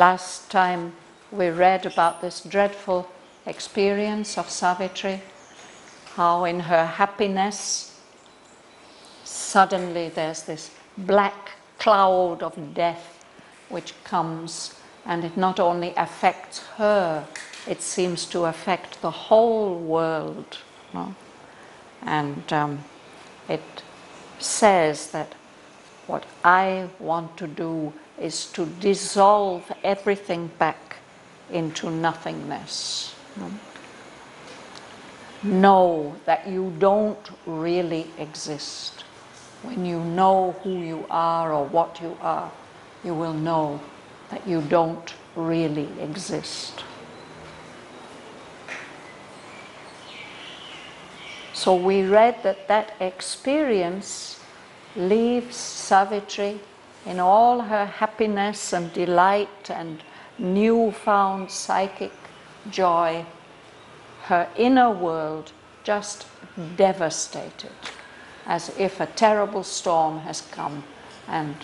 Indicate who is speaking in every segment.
Speaker 1: Last time we read about this dreadful experience of Savitri, how in her happiness suddenly there's this black cloud of death which comes, and it not only affects her, it seems to affect the whole world. No? And it says that what I want to do is to dissolve everything back into nothingness. No? Know that you don't really exist. When you know who you are or what you are, you will know that you don't really exist. So we read that that experience leaves Savitri in all her happiness and delight and newfound psychic joy, her inner world just devastated, as if a terrible storm has come and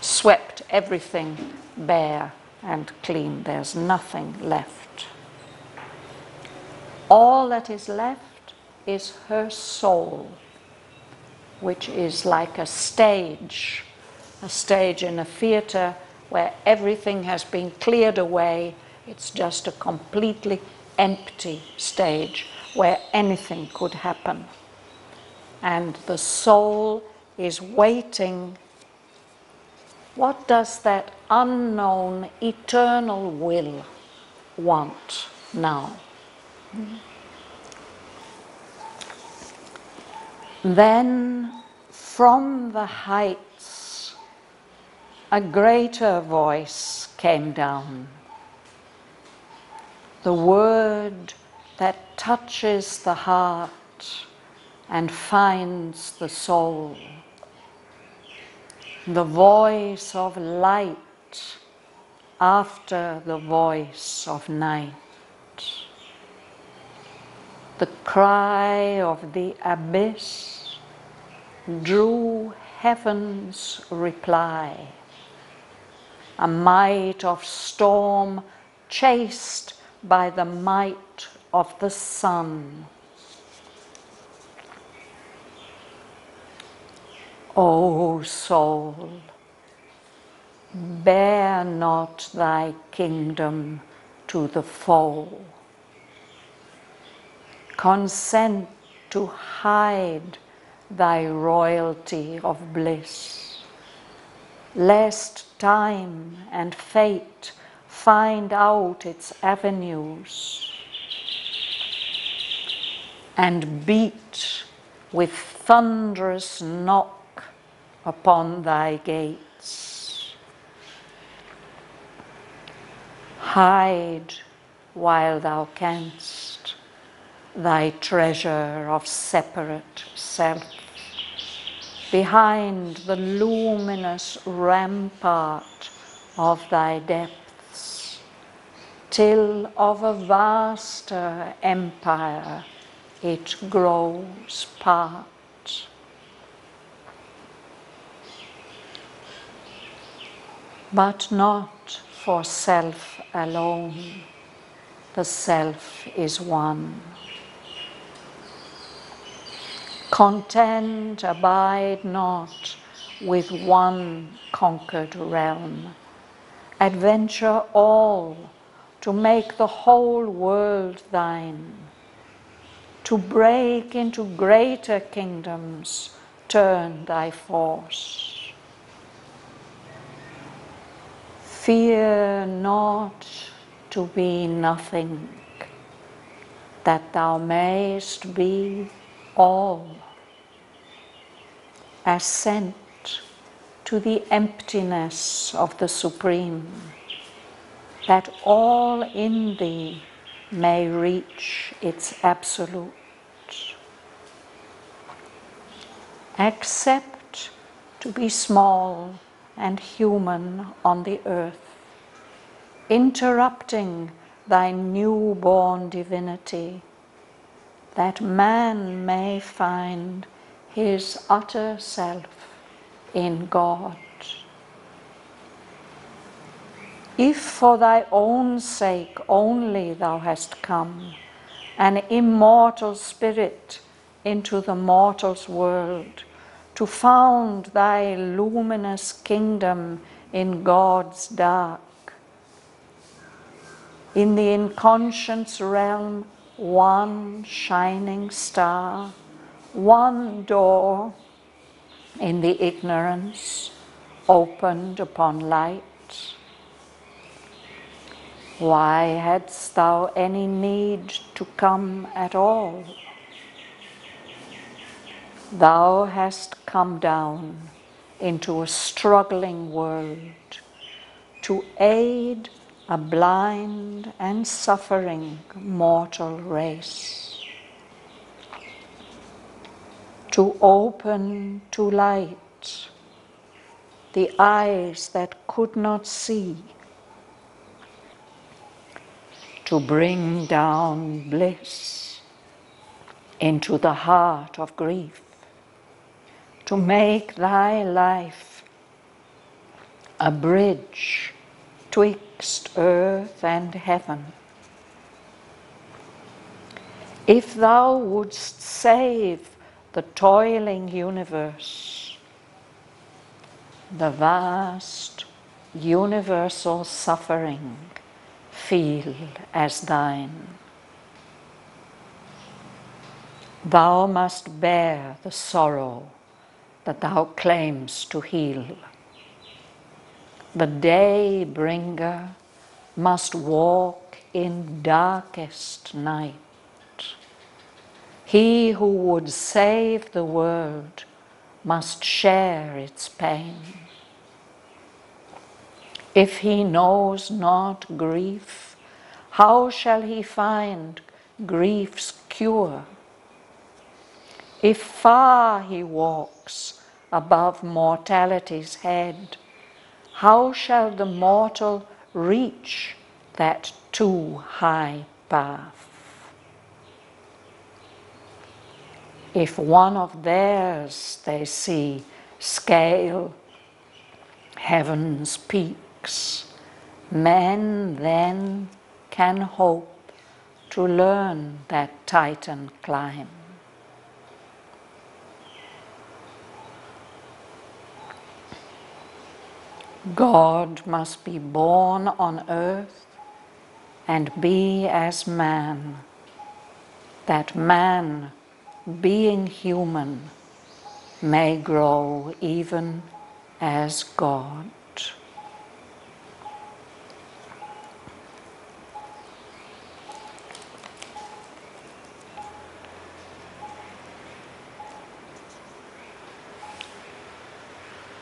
Speaker 1: swept everything bare and clean. There's nothing left. All that is left is her soul, which is like a stage in a theater where everything has been cleared away. It's just a completely empty stage where anything could happen. And the soul is waiting. What does that unknown eternal will want now? Then from the heights a greater voice came down, the word that touches the heart and finds the soul, the voice of light after the voice of night, the cry of the abyss drew heaven's reply, a might of storm chased by the might of the sun. O soul, bear not thy kingdom to the foe. Consent to hide thy royalty of bliss, lest time and fate find out its avenues and beat with thunderous knock upon thy gates. Hide while thou canst thy treasure of separate self behind the luminous rampart of thy depths, till of a vaster empire it grows part. But not for self alone. The self is one. Content abide not with one conquered realm. Adventure all to make the whole world thine. To break into greater kingdoms, turn thy force. Fear not to be nothing, that thou mayst be all. Assent to the emptiness of the Supreme, that all in thee may reach its absolute. Accept to be small and human on the earth, interrupting thy newborn divinity, that man may find his utter self in God. If for thy own sake only thou hast come, an immortal spirit into the mortal's world, to found thy luminous kingdom in God's dark, in the inconscious realm, one shining star, one door in the ignorance opened upon light. Why hadst thou any need to come at all? Thou hast come down into a struggling world to aid a blind and suffering mortal race, to open to light the eyes that could not see, to bring down bliss into the heart of grief, to make thy life a bridge twixt earth and heaven. If thou wouldst save the toiling universe, the vast universal suffering feel as thine. Thou must bear the sorrow that thou claimst to heal. The day bringer must walk in darkest night. He who would save the world must share its pain. If he knows not grief, how shall he find grief's cure? If far he walks above mortality's head, how shall the mortal reach that too high path? If one of theirs they see scale heaven's peaks, men then can hope to learn that Titan climb. God must be born on earth and be as man, that man, being human, may grow even as God.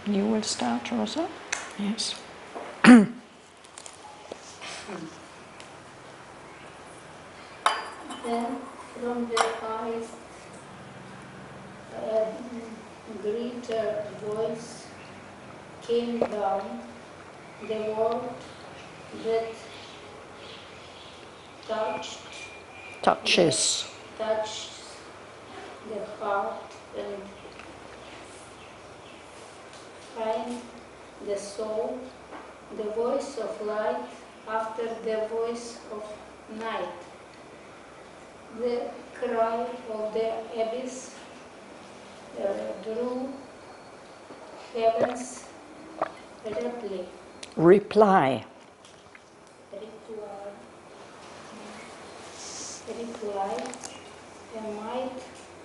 Speaker 1: You will start, Rosa? Yes.
Speaker 2: Then from the eyes a greater voice came down, the word that touched the heart and find the soul, the voice of light after the voice of night, the cry of the abyss drew heaven's
Speaker 1: reply.
Speaker 2: A might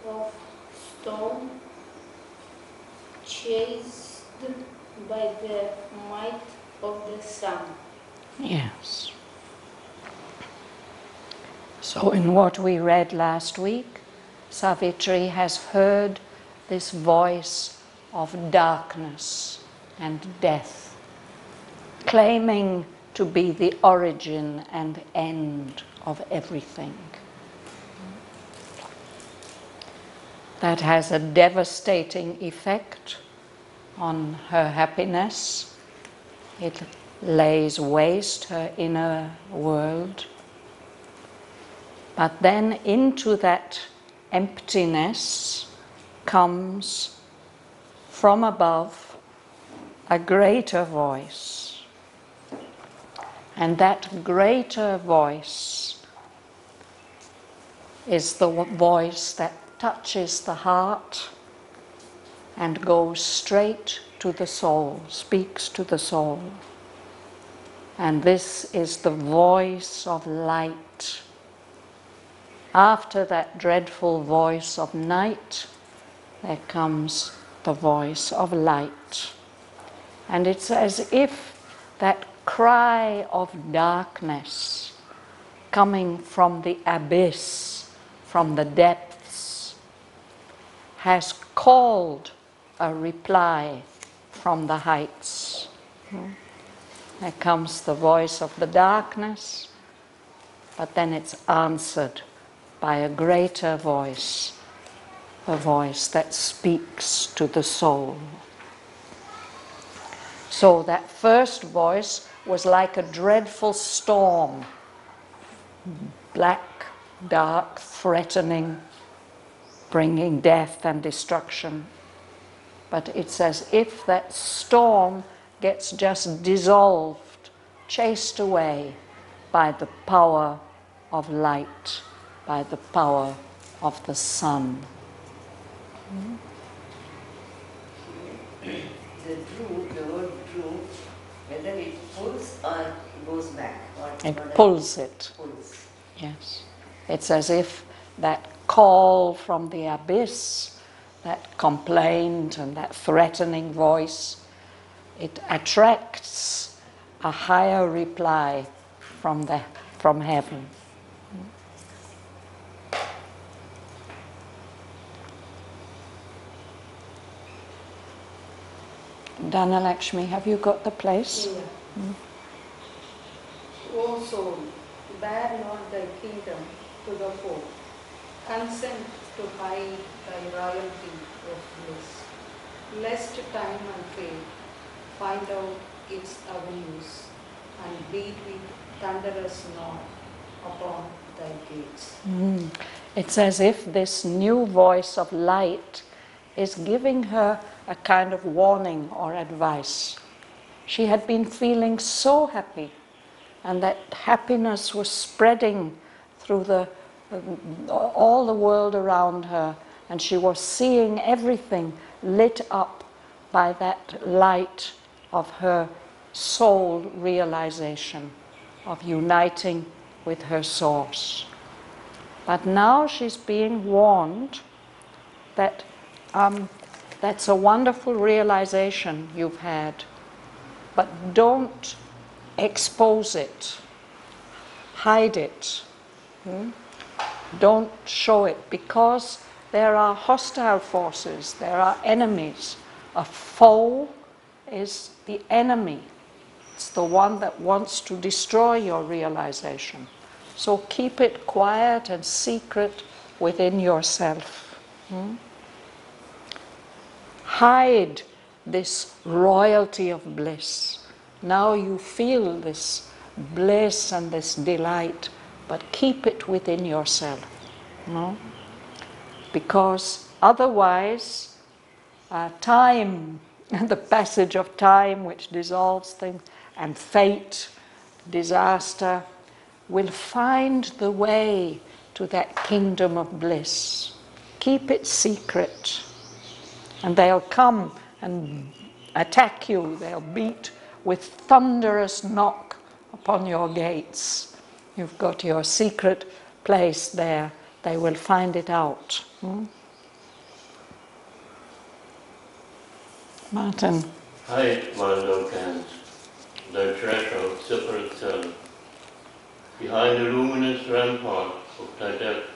Speaker 2: of stone chased by the might of the sun.
Speaker 1: Yes. So in what we read last week, Savitri has heard this voice of darkness and death, claiming to be the origin and end of everything. That has a devastating effect on her happiness. It lays waste her inner world. But then into that emptiness comes from above a greater voice, And that greater voice is the voice that touches the heart and goes straight to the soul, speaks to the soul. And this is the voice of light. After that dreadful voice of night, there comes the voice of light. And it's as if that cry of darkness coming from the abyss, from the depths, has called a reply from the heights. There comes the voice of the darkness, but then it's answered by a greater voice, a voice that speaks to the soul. So that first voice was like a dreadful storm, black, dark, threatening, bringing death and destruction. But it's as if that storm gets just dissolved, chased away by the power of light, by the power of the sun.
Speaker 3: The word drew, whether it pulls or goes back?
Speaker 1: It pulls it.
Speaker 3: Pulls.
Speaker 1: Yes. It's as if that call from the abyss, that complaint and that threatening voice, it attracts a higher reply from heaven. Dhanalakshmi, have you got the place?
Speaker 2: Yeah. O soul, bear not thy kingdom to the poor. Consent to hide thy royalty of bliss, lest time and fate find out its avenues and beat with thunderous knock upon thy gates.
Speaker 1: It's as if this new voice of light is giving her a kind of warning or advice. She had been feeling so happy, and that happiness was spreading through all the world around her, and she was seeing everything lit up by that light of her soul realization, of uniting with her source. But now she's being warned that that's a wonderful realization you've had, but don't expose it, hide it. Don't show it, because there are hostile forces, there are enemies. A foe is the enemy. It's the one that wants to destroy your realization. So keep it quiet and secret within yourself. Hide this royalty of bliss. Now you feel this bliss and this delight, but keep it within yourself. Because otherwise, time, the passage of time which dissolves things, and fate, disaster, will find the way to that kingdom of bliss. Keep it secret. And they'll come and attack you. They'll beat with thunderous knock upon your gates. You've got your secret place there. They will find it out. Martin.
Speaker 4: Hide, my low hands, thy treasure of separate self, behind the luminous rampart of thy depths,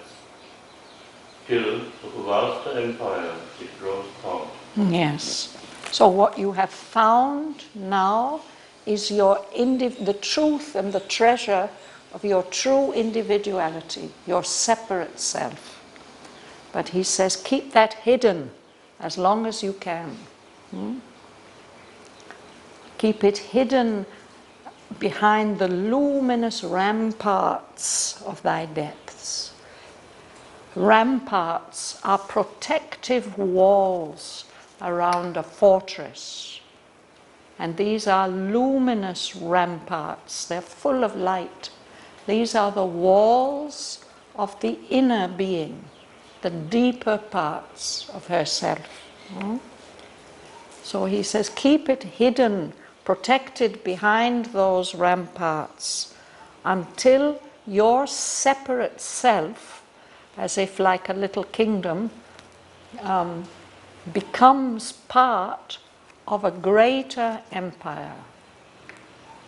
Speaker 4: till of a vaster empire it grows calm.
Speaker 1: Yes. So what you have found now is the truth and the treasure of your true individuality, your separate self. But he says, keep that hidden as long as you can. Keep it hidden behind the luminous ramparts of thy depths. Ramparts are protective walls around a fortress. And these are luminous ramparts. They're full of light. These are the walls of the inner being, the deeper parts of herself. So he says, keep it hidden, protected behind those ramparts, until your separate self, as if like a little kingdom, becomes part of a greater empire.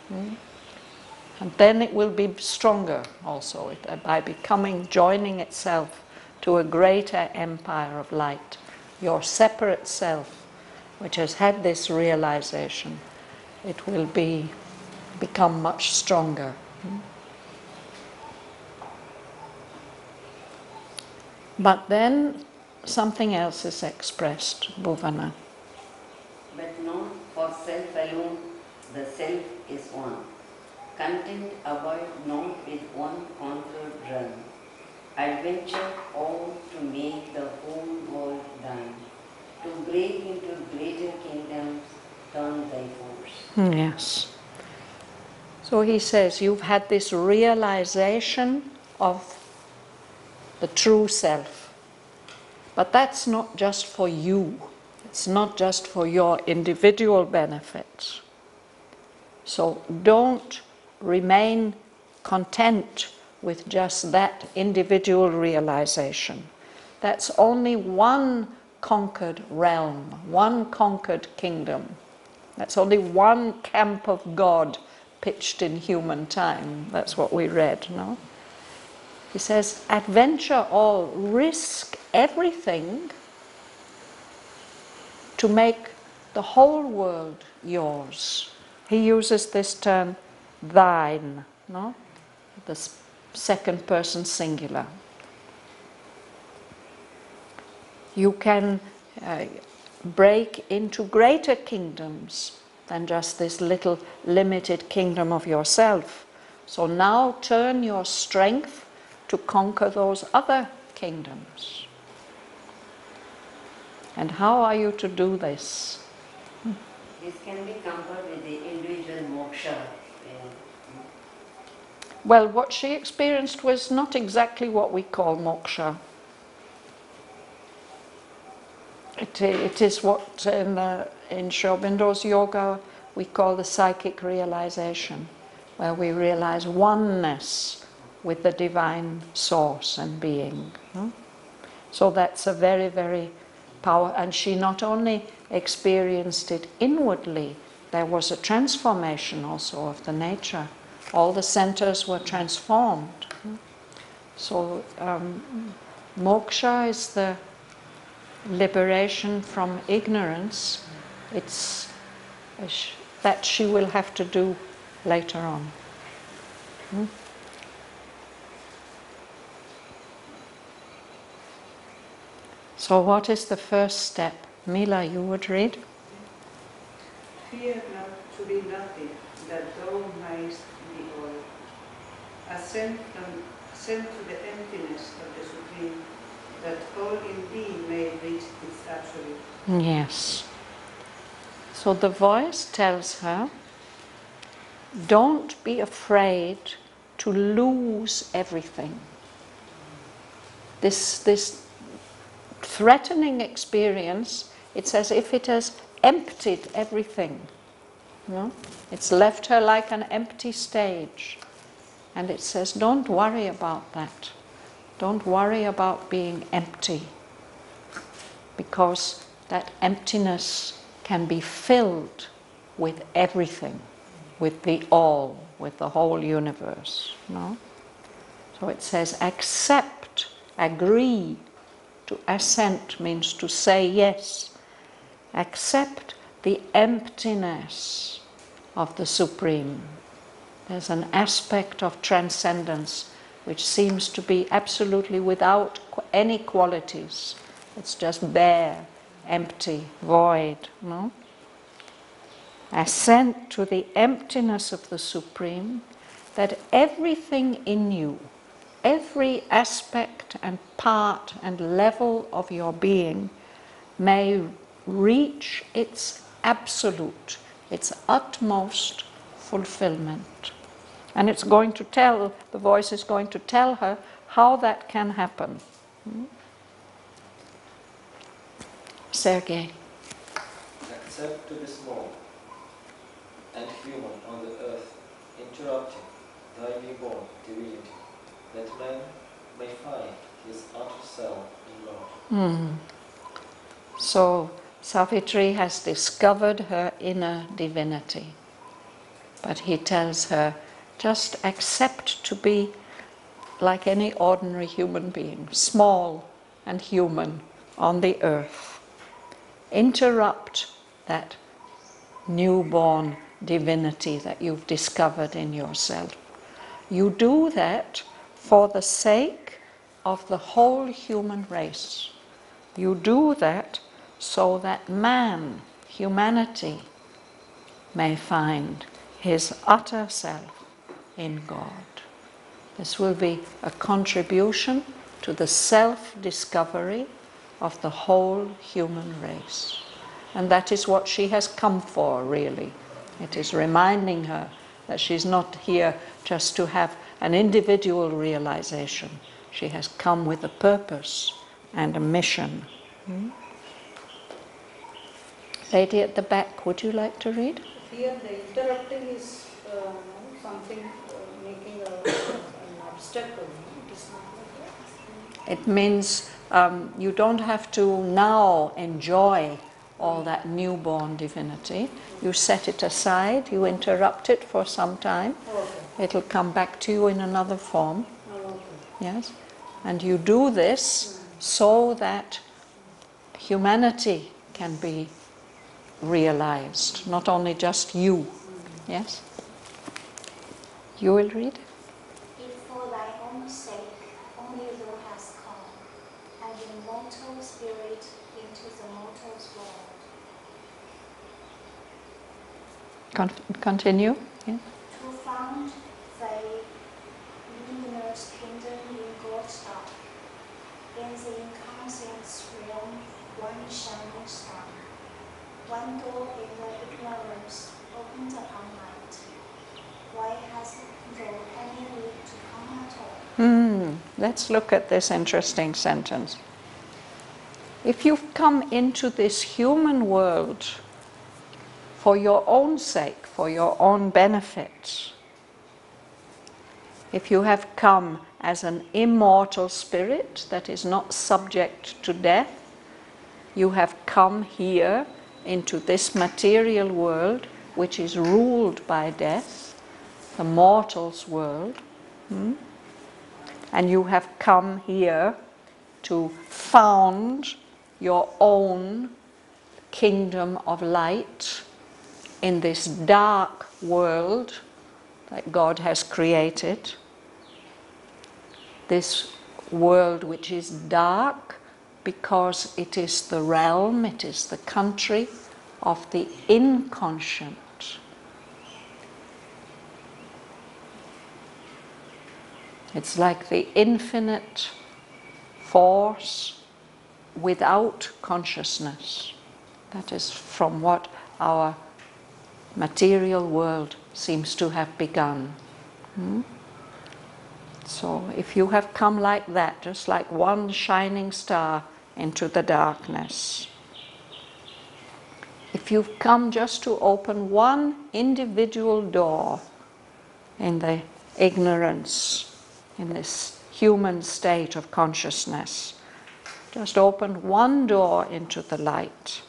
Speaker 1: And then it will be stronger also, by joining itself to a greater empire of light. Your separate self, which has had this realization, it will become much stronger. But then something else is expressed, Bhavana.
Speaker 3: But not for self alone, the self is one. Content abide not with one conquered realm. Adventure all to make the whole world thine. To break into greater kingdoms, turn thy force.
Speaker 1: Yes. So he says, you've had this realization of the true self. But that's not just for you. It's not just for your individual benefits. So don't remain content with just that individual realization. That's only one conquered realm, one conquered kingdom. That's only one camp of God pitched in human time. That's what we read, no? He says, adventure all, risk everything to make the whole world yours. He uses this term, thine, no? The second person singular. You can break into greater kingdoms than just this little limited kingdom of yourself. So now turn your strength to conquer those other kingdoms. And how are you to do this?
Speaker 3: This can be compared with the individual moksha.
Speaker 1: Well, what she experienced was not exactly what we call moksha. It is what in Sri Aurobindo's yoga we call the psychic realization, where we realize oneness with the divine source and being. So that's a very, very powerful, and she not only experienced it inwardly, there was a transformation also of the nature. All the centers were transformed. So moksha is the liberation from ignorance. It's that she will have to do later on. So what is the first step? Mila, you would read?
Speaker 2: Fear not to be nothing, that thou mayest be all. Ascend to the emptiness of the Supreme, that all in thee may reach its absolute.
Speaker 1: Yes. So the voice tells her, don't be afraid to lose everything. This threatening experience, it's as if it has emptied everything. It's left her like an empty stage. And it says, don't worry about that. Don't worry about being empty. Because that emptiness can be filled with everything, with the all, with the whole universe. So it says, accept, agree. To assent means to say yes. Accept the emptiness of the Supreme. There's an aspect of transcendence which seems to be absolutely without any qualities. It's just bare, empty, void. Assent to the emptiness of the Supreme, that everything in you, every aspect and part and level of your being may reach its absolute, its utmost fulfillment. And it's going to tell, the voice is going to tell her how that can happen. Sergei.
Speaker 5: Accept to be small and human on the earth, interrupting thy newborn divinity, that man may find his utter self in God.
Speaker 1: So Savitri has discovered her inner divinity. But he tells her, just accept to be like any ordinary human being, small and human on the earth. Interrupt that newborn divinity that you've discovered in yourself. You do that for the sake of the whole human race. You do that so that man, humanity, may find his utter self in God. This will be a contribution to the self-discovery of the whole human race. And that is what she has come for, really. It is reminding her that she's not here just to have an individual realization. She has come with a purpose and a mission. Lady at the back, would you like to read?
Speaker 2: Here the interrupting is something making an obstacle. It is not like that.
Speaker 1: It means you don't have to now enjoy all that newborn divinity. You set it aside, you interrupt it for some time.
Speaker 2: Okay.
Speaker 1: It'll come back to you in another form.
Speaker 2: Okay.
Speaker 1: Yes? And you do this so that humanity can be realized, not only just you. Yes? You will read?
Speaker 6: If for thy own sake only thou hast come, and in mortal spirit into the mortal's world.
Speaker 1: Continue. Yeah.
Speaker 6: To found thy luminous kingdom in God's dark, in the inconscience realm, one shining star, one door in the ignorance opened upon light. Why hast thou any need to come at all?
Speaker 1: Let's look at this interesting sentence. If you've come into this human world for your own sake, for your own benefit, if you have come as an immortal spirit that is not subject to death, you have come here into this material world which is ruled by death, the mortal's world, and you have come here to found your own kingdom of light in this dark world that God has created, this world which is dark because it is the realm, it is the country of the inconscient. It's like the infinite force without consciousness. That is from what our material world seems to have begun. So if you have come like that, just like one shining star into the darkness, if you've come just to open one individual door in the ignorance, in this human state of consciousness, just open one door into the light,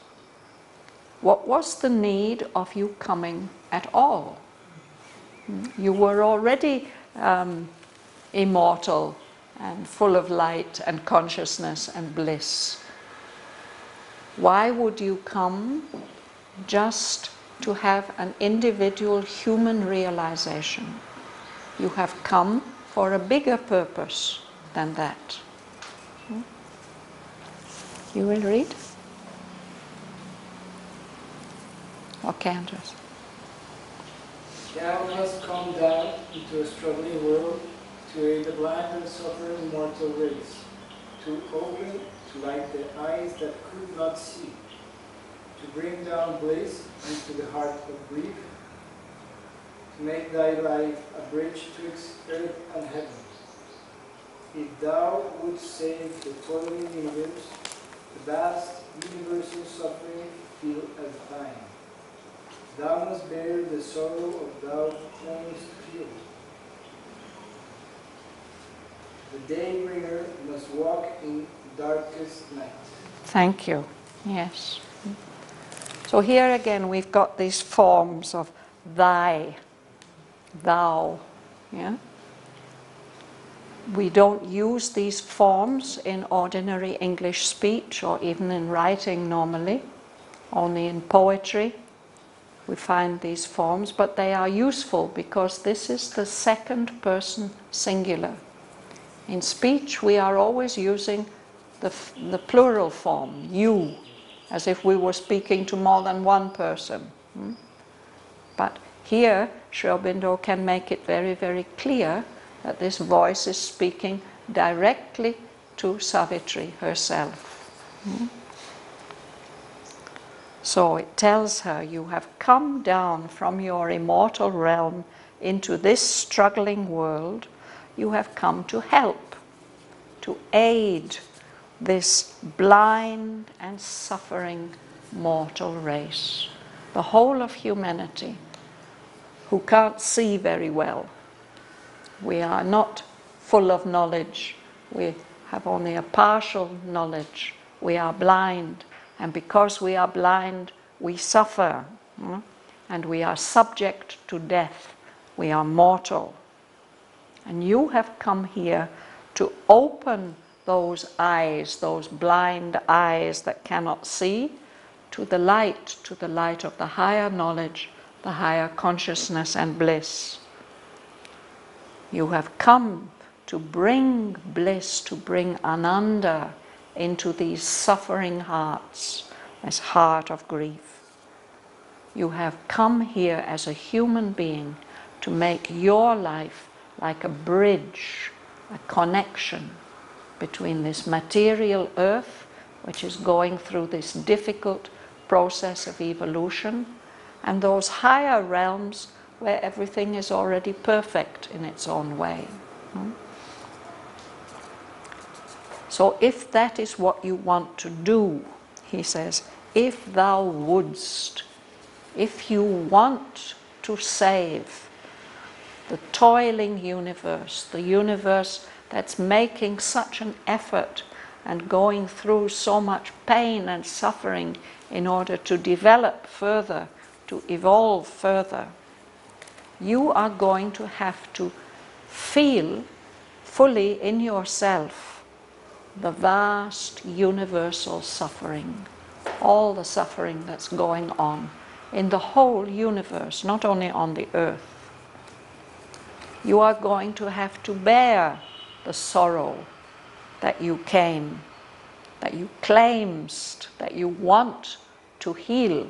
Speaker 1: what was the need of you coming at all? You were already immortal and full of light and consciousness and bliss. Why would you come just to have an individual human realization? You have come for a bigger purpose than that. You will read? Okay, Andres.
Speaker 7: Thou hast come down into a struggling world to aid the blind and suffering mortal race, to open, to light the eyes that could not see, to bring down bliss into the heart of grief, to make thy life a bridge twixt earth and heaven. If thou wouldst save the toiling universe, the vast universal suffering feel as thine. Thou must bear the sorrow of thou claimest to feel. The daybringer must walk in darkest night.
Speaker 1: Thank you. Yes. So here again we've got these forms of thy, thou. Yeah? We don't use these forms in ordinary English speech or even in writing normally, only in poetry we find these forms, but they are useful because this is the second person singular. In speech we are always using the plural form, you, as if we were speaking to more than one person. But here Sri Aurobindo can make it very, very clear that this voice is speaking directly to Savitri herself. So it tells her, you have come down from your immortal realm into this struggling world. You have come to help, to aid this blind and suffering mortal race, the whole of humanity, who can't see very well. We are not full of knowledge. We have only a partial knowledge. We are blind, and because we are blind, we suffer, and we are subject to death. We are mortal. And you have come here to open those eyes, those blind eyes that cannot see, to the light of the higher knowledge, the higher consciousness and bliss. You have come to bring bliss, to bring ananda into these suffering hearts, this heart of grief. You have come here as a human being to make your life like a bridge, a connection between this material earth, which is going through this difficult process of evolution, and those higher realms where everything is already perfect in its own way. So if that is what you want to do, he says, if thou wouldst, if you want to save the toiling universe, the universe that's making such an effort and going through so much pain and suffering in order to develop further, to evolve further, you are going to have to feel fully in yourself the vast universal suffering, all the suffering that's going on in the whole universe, not only on the earth. You are going to have to bear the sorrow that you came, that you claimed, that you want to heal.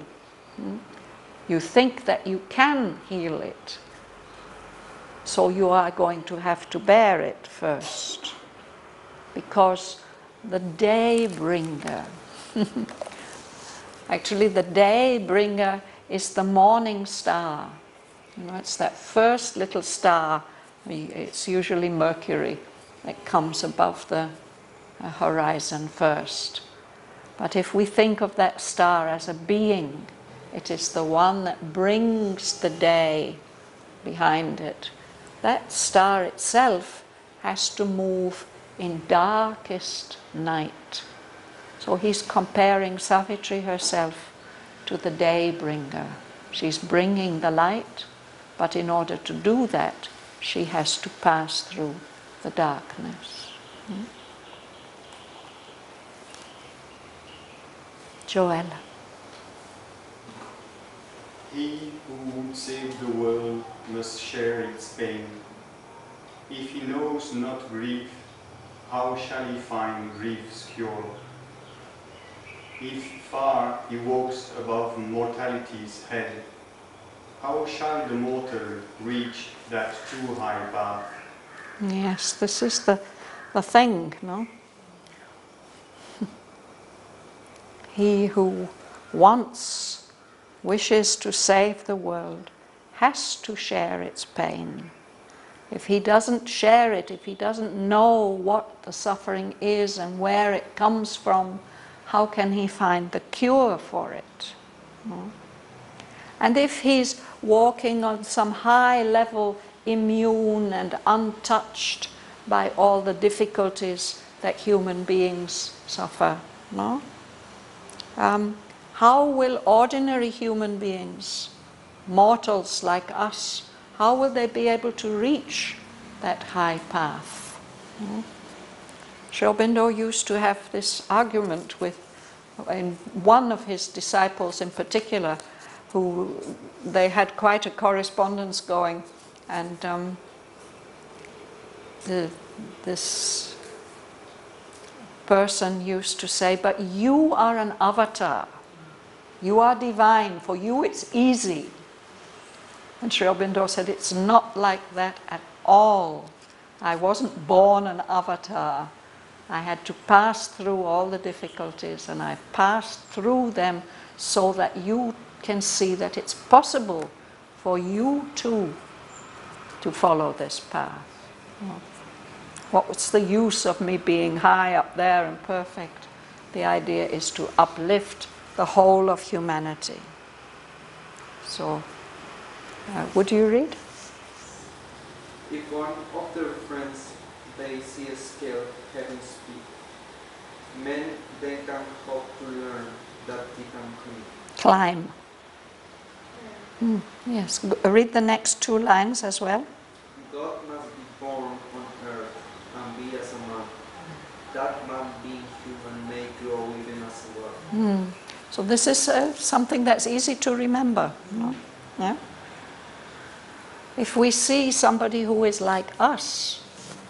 Speaker 1: You think that you can heal it. So you are going to have to bear it first. Because the day bringer, actually the day bringer is the morning star. You know, it's that first little star, it's usually Mercury, that comes above the horizon first. But if we think of that star as a being, it is the one that brings the day behind it. That star itself has to move in darkest night. So he's comparing Savitri herself to the day bringer. She's bringing the light, but in order to do that, she has to pass through the darkness. Joella.
Speaker 8: He who would save the world must share its pain. If he knows not grief, how shall he find grief's cure? If far he walks above mortality's head, how shall the mortal reach that too high path?
Speaker 1: Yes, this is the thing, no? He who wishes to save the world, has to share its pain. If he doesn't share it, if he doesn't know what the suffering is and where it comes from, how can he find the cure for it? And if he's walking on some high level, immune and untouched by all the difficulties that human beings suffer, no? How will ordinary human beings, mortals like us, how will they be able to reach that high path? Sri Aurobindo used to have this argument with one of his disciples in particular, who they had quite a correspondence going, and this person used to say, "But you are an avatar, you are divine, for you it's easy." And Sri Aurobindo said, "It's not like that at all. I wasn't born an avatar. I had to pass through all the difficulties, and I passed through them so that you can see that it's possible for you too to follow this path. What's the use of me being high up there and perfect? The idea is to uplift the whole of humanity." So, would you read?
Speaker 9: If one of their friends they see a scale heaven speak, men they can hope to learn that they can climb.
Speaker 1: Yes, read the next two lines as well.
Speaker 9: God must be born on earth and be as a man. That man being human may grow even as well.
Speaker 1: So this is something that's easy to remember. No? Yeah? If we see somebody who is like us,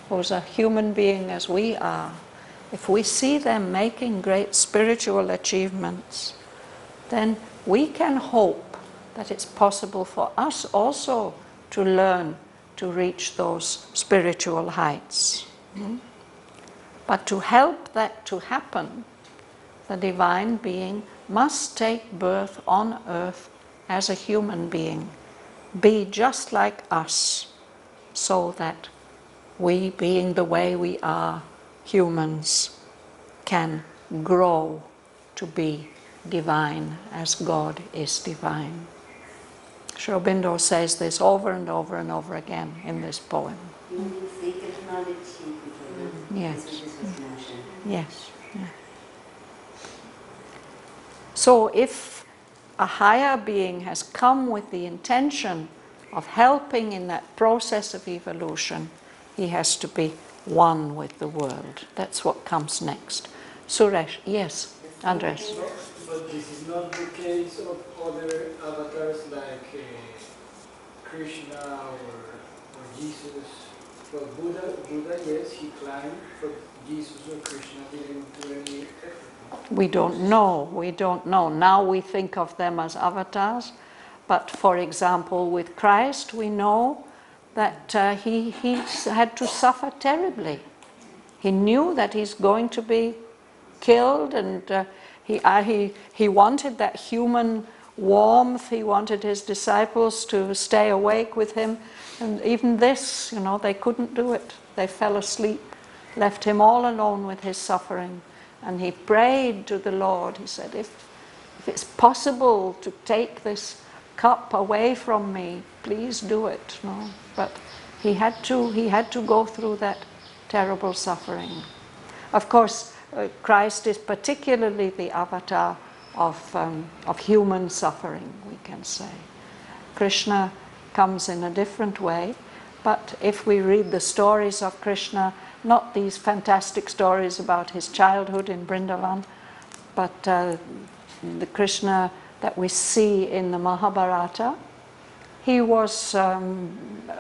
Speaker 1: who's a human being as we are, if we see them making great spiritual achievements, then we can hope that it's possible for us also to learn to reach those spiritual heights. But to help that to happen, the divine being must take birth on earth as a human being, be just like us, so that we, being the way we are, humans, can grow to be divine as God is divine. Sri Aurobindo says this over and over and over again in this poem. Yes. Yes. Yeah. So if a higher being has come with the intention of helping in that process of evolution, he has to be one with the world. That's what comes next. Suresh, yes, Andres.
Speaker 7: But this is not the case of other avatars like Krishna or Jesus. Well, Buddha, yes, he climbed, but Jesus or Krishna didn't do any effort.
Speaker 1: We don't know. Now we think of them as avatars, but for example, with Christ, we know that he had to suffer terribly. He knew that he's going to be killed, and he wanted that human warmth. He wanted his disciples to stay awake with him, and even this, they couldn't do it. They fell asleep, left him all alone with his suffering, and he prayed to the Lord. He said, if it's possible to take this cup away from me, please do it. No, but he had to go through that terrible suffering. Of course, Christ is particularly the avatar of human suffering, we can say. Krishna comes in a different way, but if we read the stories of Krishna, not these fantastic stories about his childhood in Vrindavan, but the Krishna that we see in the Mahabharata, he was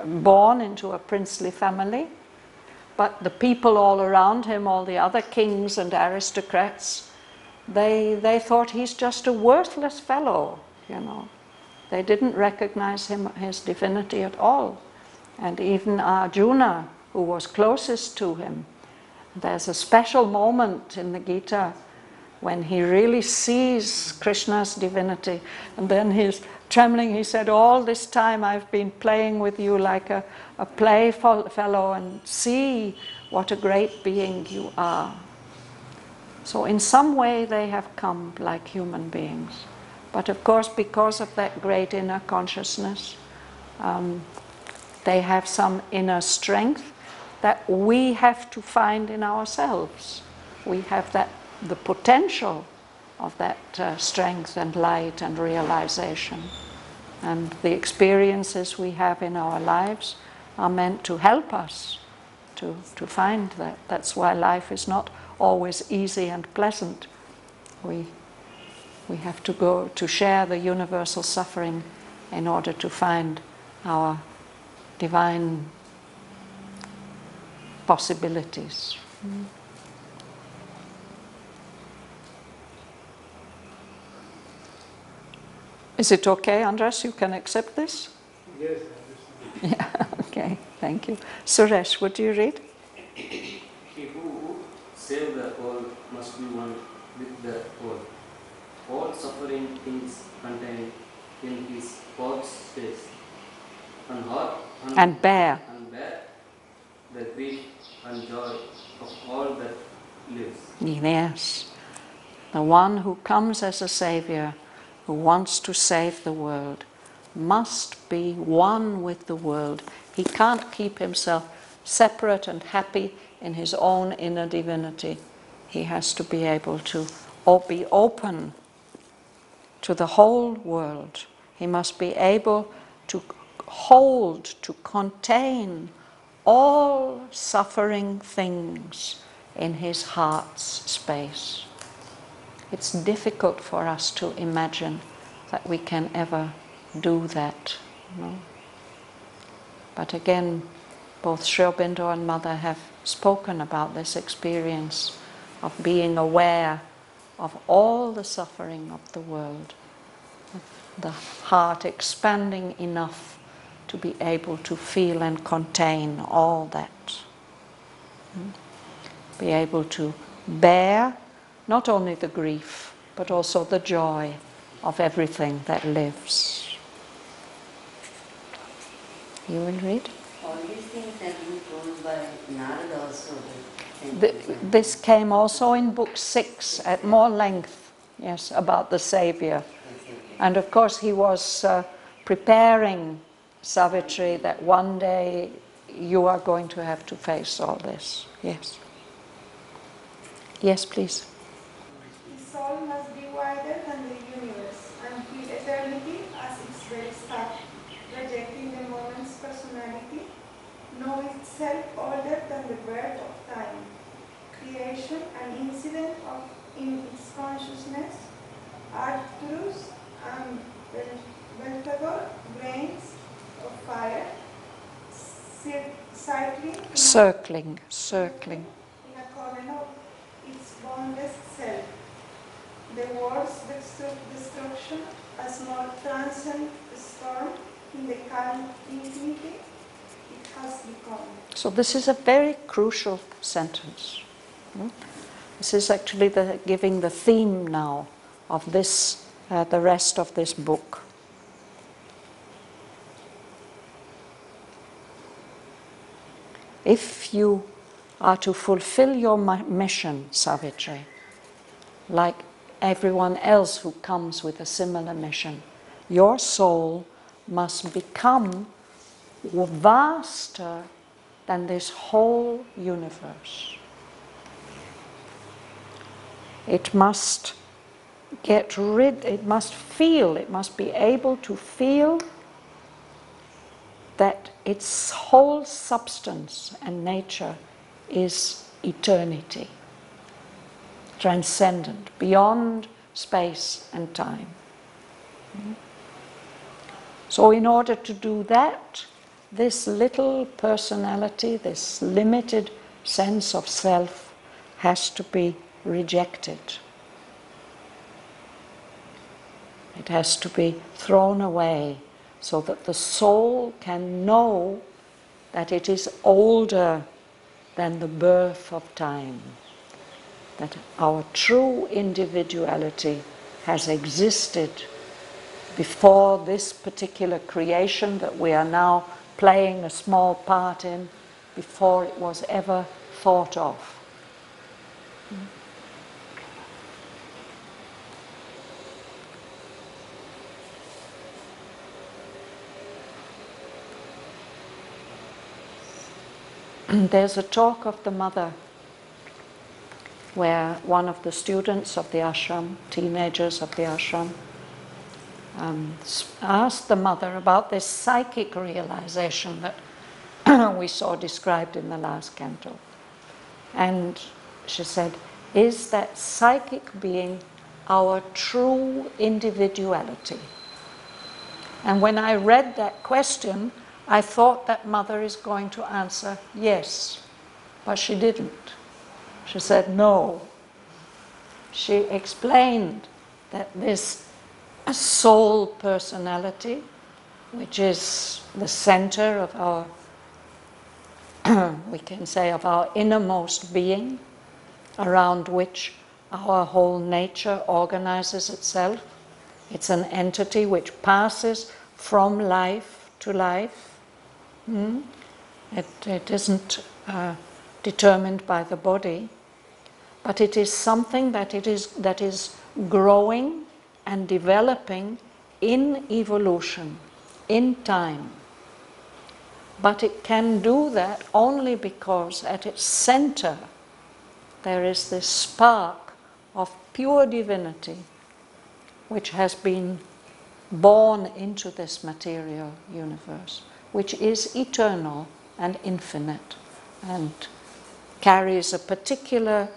Speaker 1: born into a princely family, but the people all around him, all the other kings and aristocrats, they thought he's just a worthless fellow, They didn't recognize his divinity at all. And even Arjuna, who was closest to him, there's a special moment in the Gita when he really sees Krishna's divinity. And then he's trembling. He said, all this time I've been playing with you like a playfellow, and see what a great being you are. So in some way they have come like human beings. But of course, because of that great inner consciousness, they have some inner strength that we have to find in ourselves. We have the potential of that strength and light and realization. And the experiences we have in our lives are meant to help us to find that. That's why life is not always easy and pleasant. We have to go to share the universal suffering in order to find our divine possibilities. Is it okay, Andras? You can accept this?
Speaker 7: Yes, I understand.
Speaker 1: Yeah, okay, thank you. Suresh, would you read?
Speaker 10: He who saved the world must be one with the world. All suffering things contained in his God's space,
Speaker 1: and bear
Speaker 10: the grief and joy of all that lives.
Speaker 1: Yes, the one who comes as a savior, who wants to save the world, must be one with the world. He can't keep himself separate and happy in his own inner divinity. He has to be able to be open to the whole world. He must be able to hold, to contain all suffering things in his heart's space. It's difficult for us to imagine that we can ever do that. But again, both Sri Aurobindo and Mother have spoken about this experience of being aware of all the suffering of the world, the heart expanding enough to be able to feel and contain all that. Be able to bear not only the grief, but also the joy of everything that lives. You will read?
Speaker 3: All these things have been told by Narada also.
Speaker 1: This came also in book 6 at more length, yes, about the Saviour. And of course he was preparing Savitri that one day you are going to have to face all this. Yes. Yes, please.
Speaker 6: His soul must be wider than the universe and feel eternity as its very start, rejecting the moment's personality, know itself older than the birth of time, creation an incident in its consciousness, Arcturus and Belphegor, grains of fire, circling in a corner of its boundless self. The world's destruction, a small transient storm in the calm infinity it has become.
Speaker 1: So this is a very crucial sentence. This is actually giving the theme now of this, the rest of this book. If you are to fulfill your mission, Savitri, like everyone else who comes with a similar mission, your soul must become vaster than this whole universe. It must it must be able to feel that its whole substance and nature is eternity, transcendent, beyond space and time. So in order to do that, this little personality, this limited sense of self, has to be rejected. It has to be thrown away so that the soul can know that it is older than the birth of time, that our true individuality has existed before this particular creation that we are now playing a small part in, before it was ever thought of. There's a talk of the mother where one of the students of the ashram, teenagers of the ashram, asked the mother about this psychic realization that we saw described in the last canto. And she said, is that psychic being our true individuality? And when I read that question, I thought that mother is going to answer yes, but she didn't. She said no. She explained that this soul personality, which is the center of our, we can say, of our innermost being, around which our whole nature organizes itself. It's an entity which passes from life to life. It isn't determined by the body, but it is something that is growing and developing in evolution, in time. But it can do that only because at its center there is this spark of pure divinity which has been born into this material universe, which is eternal and infinite and carries a particular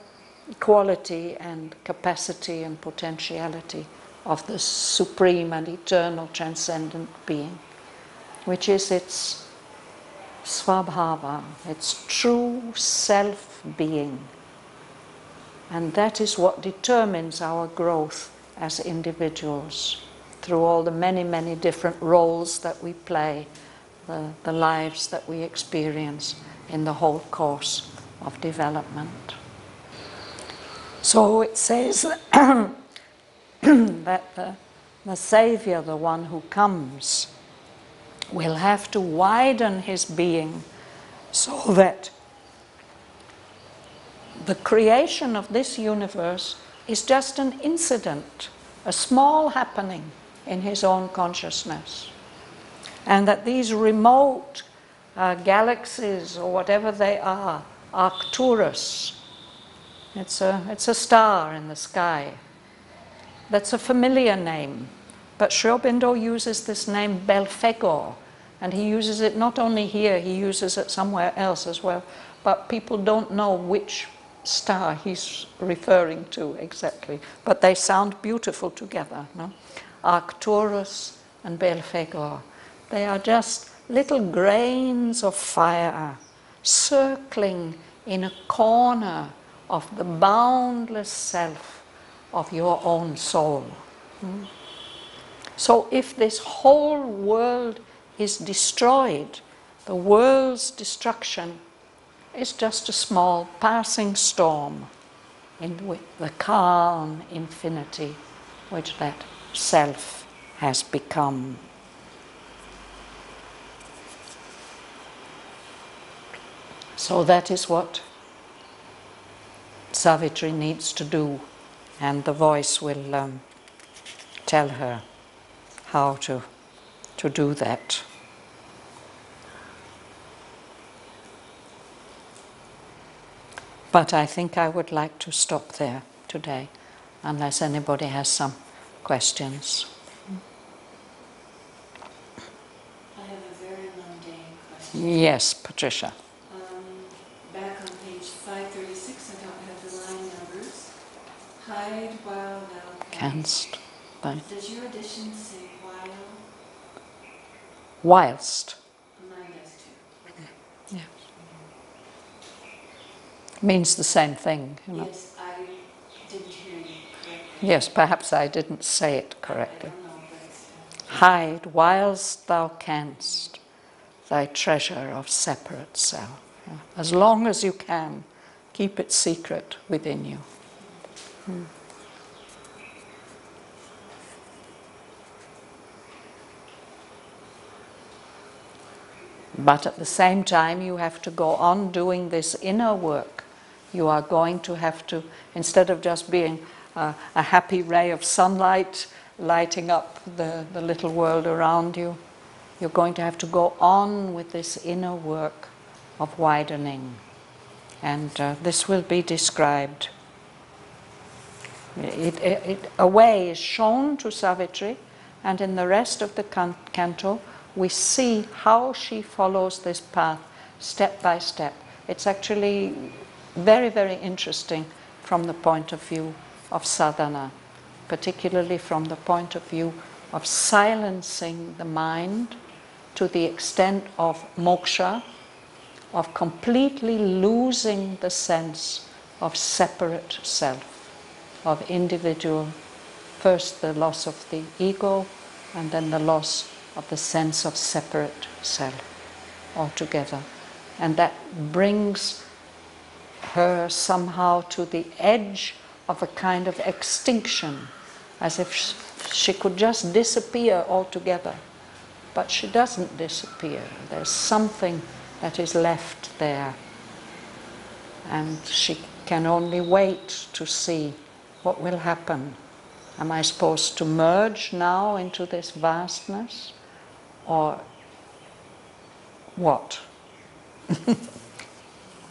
Speaker 1: quality and capacity and potentiality of the supreme and eternal transcendent being, which is its svabhava, its true self-being. And that is what determines our growth as individuals through all the many, many different roles that we play, the lives that we experience in the whole course of development. So it says that the Savior, the one who comes, will have to widen his being so that the creation of this universe is just an incident, a small happening in his own consciousness. And that these remote galaxies, or whatever they are, Arcturus, it's a star in the sky. That's a familiar name. But Sri Aurobindo uses this name Belphegor, and he uses it not only here, he uses it somewhere else as well. But people don't know which star he's referring to exactly. But they sound beautiful together, no? Arcturus and Belphegor. They are just little grains of fire circling in a corner of the boundless self of your own soul. So if this whole world is destroyed, the world's destruction is just a small passing storm in the calm infinity which that self has become. So that is what Savitri needs to do, and the voice will tell her how to do that. But I think I would like to stop there today, unless anybody has some questions.
Speaker 11: I have a very mundane question.
Speaker 1: Yes, Patricia.
Speaker 11: Back on page 536, I don't have the line numbers. Hide while thou canst. Does your edition say while?
Speaker 1: Whilst.
Speaker 11: Mine does too.
Speaker 1: Yeah. Means the same thing, you know.
Speaker 11: Yes, I didn't hear you correctly.
Speaker 1: Yes, perhaps I didn't say it correctly.
Speaker 11: I don't know, but
Speaker 1: Hide whilst thou canst thy treasure of separate self. As long as you can, keep it secret within you. But at the same time, you have to go on doing this inner work. You are going to have to, instead of just being a happy ray of sunlight lighting up the little world around you, you're going to have to go on with this inner work of widening. And this will be described. A way is shown to Savitri, and in the rest of the canto, we see how she follows this path step by step. It's actually very, very interesting from the point of view of sadhana, particularly from the point of view of silencing the mind to the extent of moksha, of completely losing the sense of separate self, of individual, first the loss of the ego, and then the loss of the sense of separate self altogether. And that brings her somehow to the edge of a kind of extinction, as if she could just disappear altogether. But she doesn't disappear. There's something that is left there. And she can only wait to see what will happen. Am I supposed to merge now into this vastness? Or what?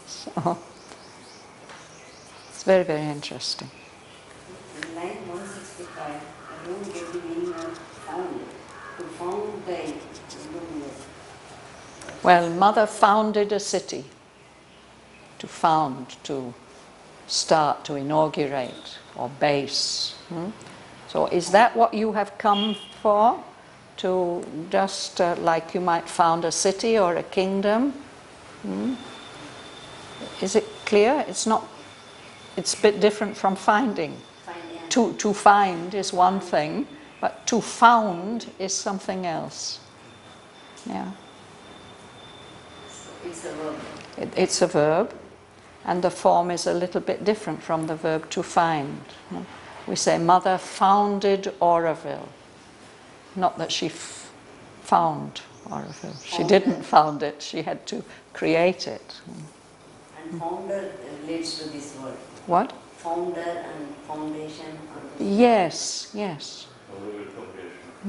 Speaker 1: So, it's very, very interesting.
Speaker 3: In line 165, alone getting found to found the luminous.
Speaker 1: Well, Mother founded a city. To found, to start, to inaugurate, or base. So is that what you have come for? To just like you might found a city or a kingdom? Is it clear? It's not. It's a bit different from finding. To find is one thing, but to found is something else. Yeah.
Speaker 3: It's a verb.
Speaker 1: It's a verb, and the form is a little bit different from the verb to find. We say, Mother founded Auroville. Not that she found Auroville. She didn't found it, she had to create it.
Speaker 3: And founder relates to this word.
Speaker 1: What?
Speaker 3: Founder and foundation.
Speaker 1: Yes, yes.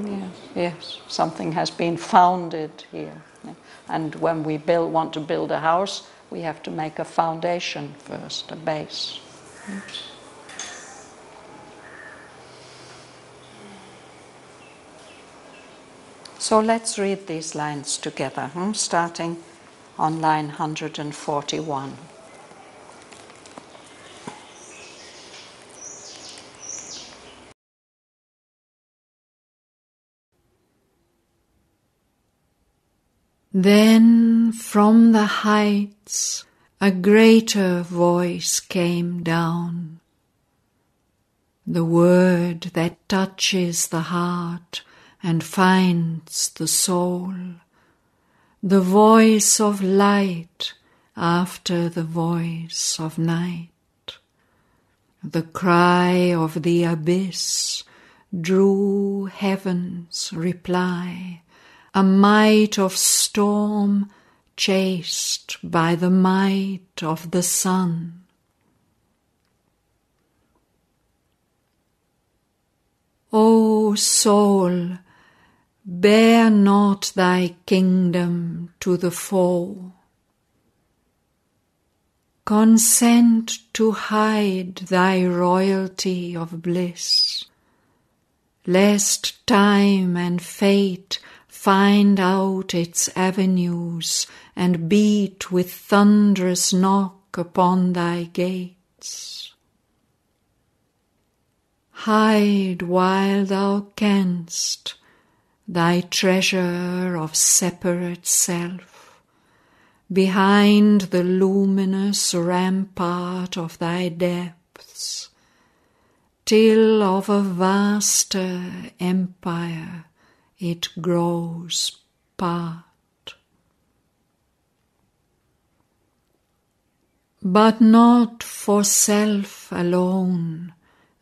Speaker 1: Yes, yes. Something has been founded here. And when we want to build a house, we have to make a foundation first, a base. So let's read these lines together, starting on line 141.
Speaker 12: Then from the heights a greater voice came down, the word that touches the heart and finds the soul, the voice of light after the voice of night. The cry of the abyss drew heaven's reply, a might of storm chased by the might of the sun. O soul, bear not thy kingdom to the foe. Consent to hide thy royalty of bliss, lest time and fate find out its avenues and beat with thunderous knock upon thy gates. Hide while thou canst thy treasure of separate self behind the luminous rampart of thy depths, till of a vaster empire it grows part. But not for self alone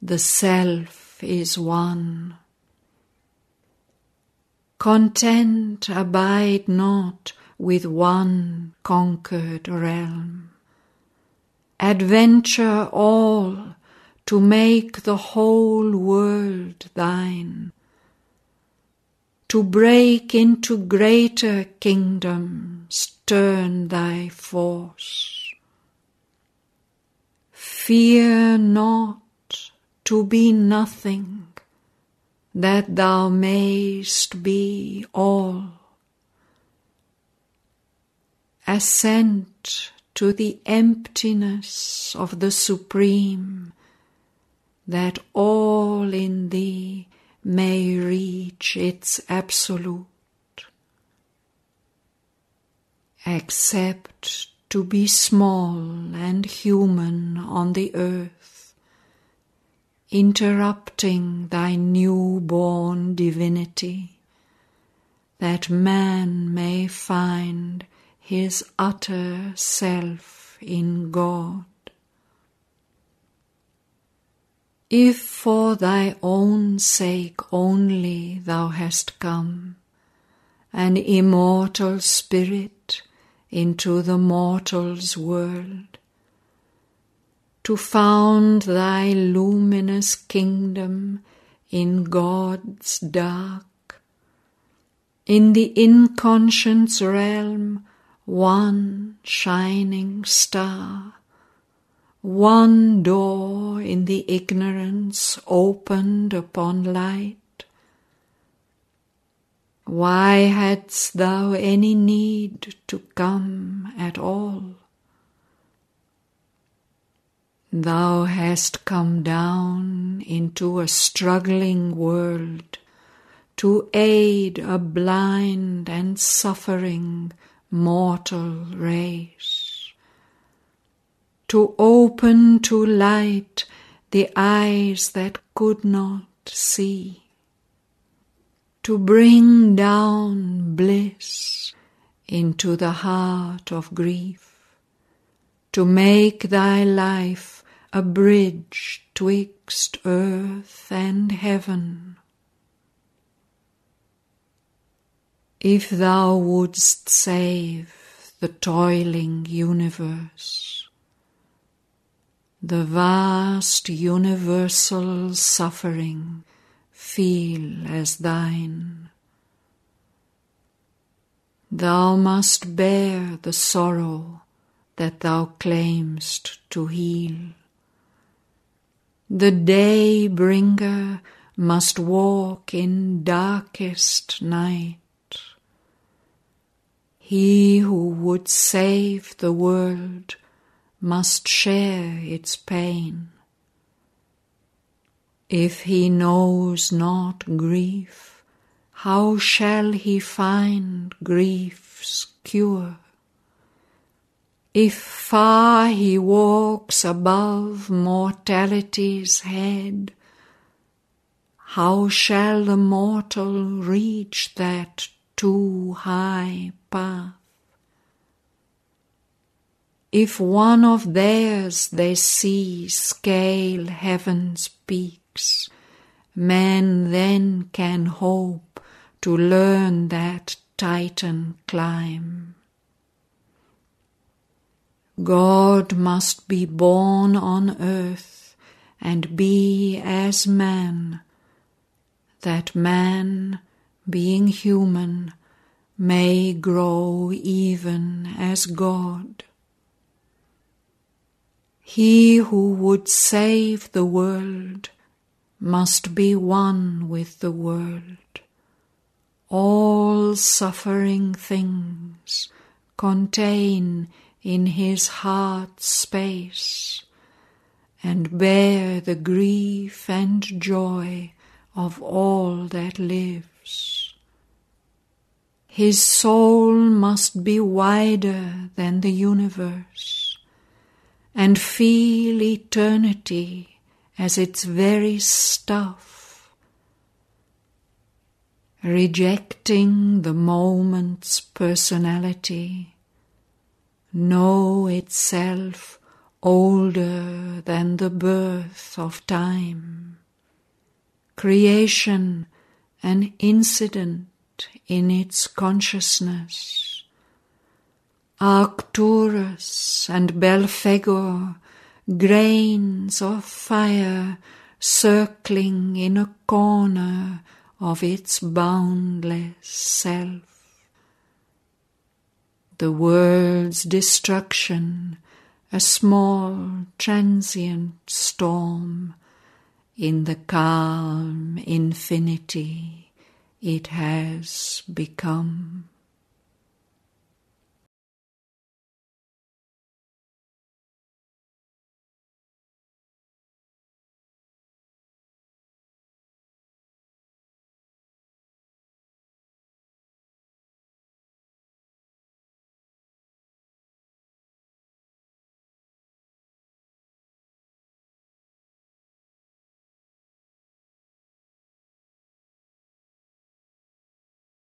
Speaker 12: the self is one. Content abide not with one conquered realm. Adventure all to make the whole world thine. To break into greater kingdoms turn thy force. Fear not to be nothing, that thou mayst be all. Assent to the emptiness of the Supreme, that all in thee may reach its absolute. Accept to be small and human on the earth, interrupting thy newborn divinity, that man may find his utter self in God. If for thy own sake only thou hast come, an immortal spirit into the mortal's world, to found thy luminous kingdom in God's dark, in the inconscient's realm one shining star, one door in the ignorance opened upon light. Why hadst thou any need to come at all? Thou hast come down into a struggling world to aid a blind and suffering mortal race, to open to light the eyes that could not see, to bring down bliss into the heart of grief, to make thy life a bridge twixt earth and heaven. If thou wouldst save the toiling universe, the vast universal suffering feel as thine, thou must bear the sorrow that thou claimst to heal. The day-bringer must walk in darkest night. He who would save the world must share its pain. If he knows not grief, how shall he find grief's cure? If far he walks above mortality's head, how shall the mortal reach that too high path? If one of theirs they see scale heaven's peaks, men then can hope to learn that Titan climb. God must be born on earth and be as man, that man, being human, may grow even as God. He who would save the world must be one with the world. All suffering things contain in his heart's space, and bear the grief and joy of all that lives. His soul must be wider than the universe, and feel eternity as its very stuff, rejecting the moment's personality, know itself older than the birth of time, creation an incident in its consciousness, Arcturus and Belphegor, grains of fire circling in a corner of its boundless self. The world's destruction, a small transient storm, in the calm infinity it has become.